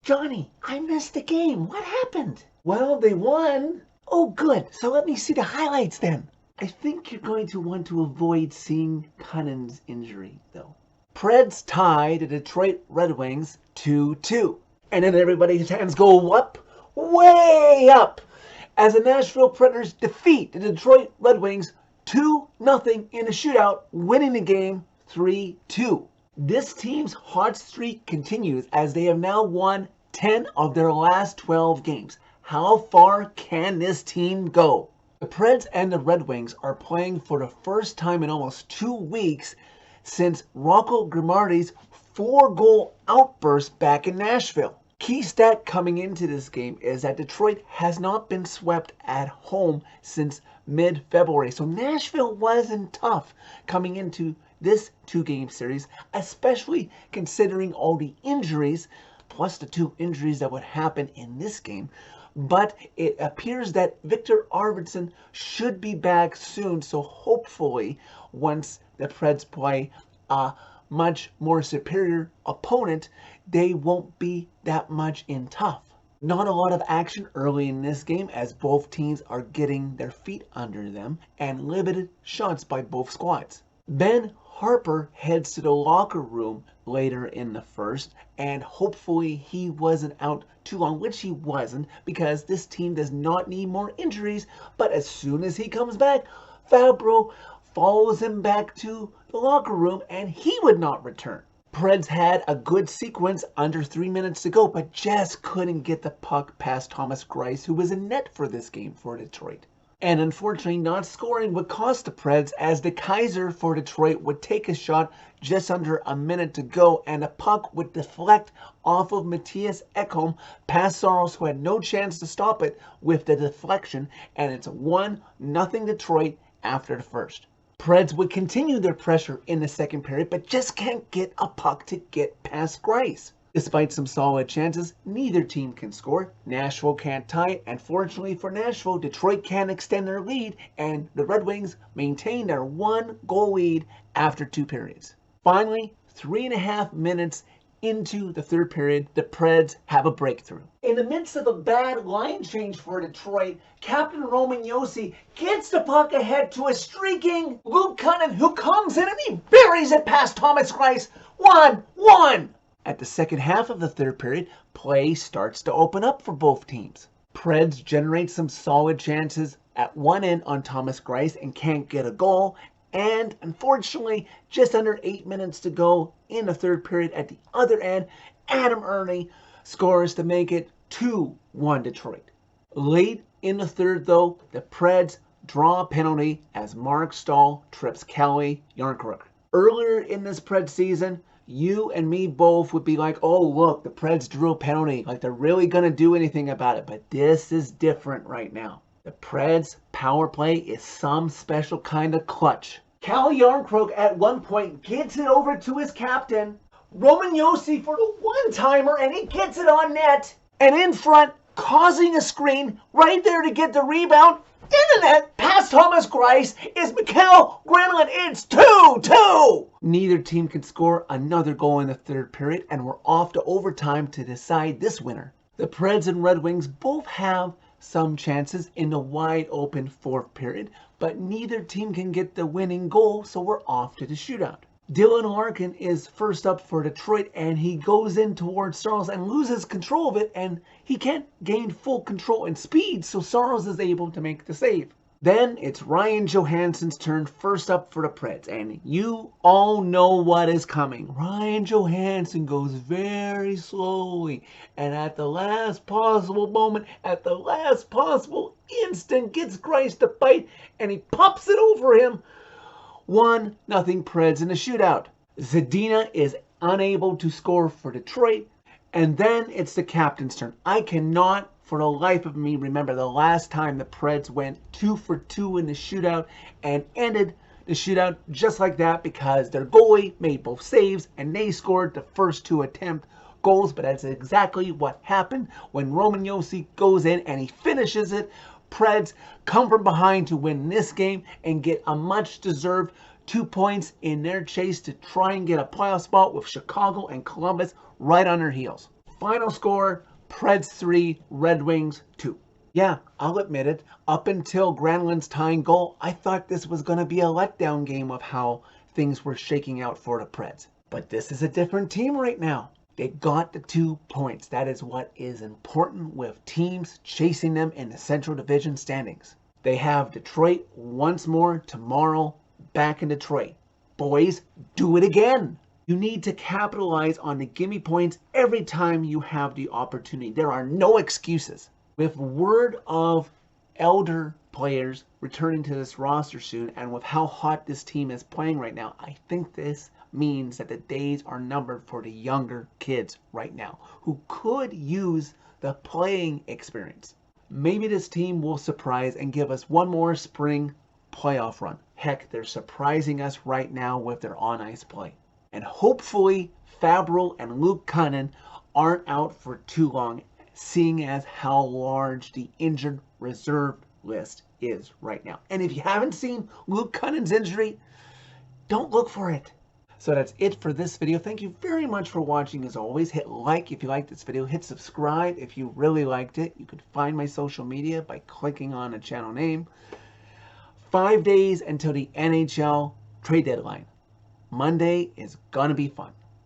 Johnny, I missed the game. What happened? Well, they won. Oh, good. So let me see the highlights then. I think you're going to want to avoid seeing Cunning's injury, though. Preds tie the Detroit Red Wings 2-2. And then everybody's hands go up, way up, as the Nashville Predators defeat the Detroit Red Wings 2-0 in a shootout, winning the game 3-2. This team's hot streak continues as they have now won 10 of their last 12 games. How far can this team go? The Preds and the Red Wings are playing for the first time in almost 2 weeks since Rocco Grimaldi's 4-goal outburst back in Nashville. Key stat coming into this game is that Detroit has not been swept at home since mid-February. So Nashville wasn't tough coming into this 2-game series, especially considering all the injuries, plus the 2 injuries that would happen in this game. But it appears that Victor Arvidsson should be back soon, so hopefully once the Preds play a much more superior opponent, they won't be that much in tough. Not a lot of action early in this game as both teams are getting their feet under them and limited shots by both squads. Ben Harper heads to the locker room later in the first, and hopefully he wasn't out too long, which he wasn't, because this team does not need more injuries. But as soon as he comes back, Fabro follows him back to the locker room and he would not return. Preds had a good sequence under 3 minutes to go, but just couldn't get the puck past Thomas Greiss, who was in net for this game for Detroit. And unfortunately, not scoring would cost the Preds, as the Kaiser for Detroit would take a shot just under a minute to go, and the puck would deflect off of Matthias Ekholm past Saros, who had no chance to stop it with the deflection, and it's 1-0 Detroit after the first. Preds would continue their pressure in the second period, but just can't get a puck to get past Greiss. Despite some solid chances, neither team can score. Nashville can't tie, and fortunately for Nashville, Detroit can't extend their lead, and the Red Wings maintain their 1-goal lead after 2 periods. Finally, 3.5 minutes into the third period, the Preds have a breakthrough. In the midst of a bad line change for Detroit, Captain Roman Josi gets the puck ahead to a streaking Luke Cunningham, who comes in and he buries it past Thomas Greiss. 1-1! At the second half of the third period, play starts to open up for both teams. Preds generate some solid chances at one end on Thomas Greiss and can't get a goal. And unfortunately, just under 8 minutes to go in the third period at the other end, Adam Erne scores to make it 2-1 Detroit. Late in the third, though, the Preds draw a penalty as Mark Stahl trips Kelly Yarncrook. Earlier in this Preds season, you and me both would be like, oh, look, the Preds drew a penalty. Like, they're really going to do anything about it. But this is different right now. The Preds' power play is some special kind of clutch. Cal Yarncroke at one point gets it over to his captain, Roman Josi, for the one-timer, and he gets it on net. And in front, causing a screen right there to get the rebound, in the net, past Thomas Greiss, is Mikael Granlund. It's 2-2. Neither team can score another goal in the third period, and we're off to overtime to decide this winner. The Preds and Red Wings both have some chances in the wide open fourth period, but neither team can get the winning goal, so we're off to the shootout. Dylan Larkin is first up for Detroit, and he goes in towards Saros and loses control of it, and he can't gain full control and speed, so Saros is able to make the save. Then it's Ryan Johansson's turn first up for the Preds, and you all know what is coming. Ryan Johansson goes very slowly, and at the last possible moment, at the last possible instant, gets Greiss to bite, and he pops it over him. 1-0 Preds in the shootout. Zadina is unable to score for Detroit, and then it's the captain's turn. I cannot for the life of me remember the last time the Preds went 2 for 2 in the shootout and ended the shootout just like that, because their goalie made both saves and they scored the first 2 attempt goals. But that's exactly what happened when Roman Josi goes in and he finishes it. Preds come from behind to win this game and get a much-deserved 2 points in their chase to try and get a playoff spot with Chicago and Columbus right on their heels. Final score, Preds 3, Red Wings 2. Yeah, I'll admit it. Up until Granlund's tying goal, I thought this was going to be a letdown game of how things were shaking out for the Preds. But this is a different team right now. They got the 2 points. That is what is important with teams chasing them in the Central Division standings. They have Detroit once more tomorrow, back in Detroit. Boys, do it again. You need to capitalize on the gimme points every time you have the opportunity. There are no excuses. With word of elder players returning to this roster soon, and with how hot this team is playing right now, I think this means that the days are numbered for the younger kids right now who could use the playing experience. Maybe this team will surprise and give us one more spring playoff run. Heck, they're surprising us right now with their on-ice play. And hopefully Fabro and Luke Cunnin aren't out for too long, seeing as how large the injured reserve list is right now. And if you haven't seen Luke Cunnin's injury, don't look for it. So that's it for this video. Thank you very much for watching. As always, hit like if you liked this video. Hit subscribe if you really liked it. You could find my social media by clicking on a channel name. 5 days until the NHL trade deadline. Monday is gonna be fun.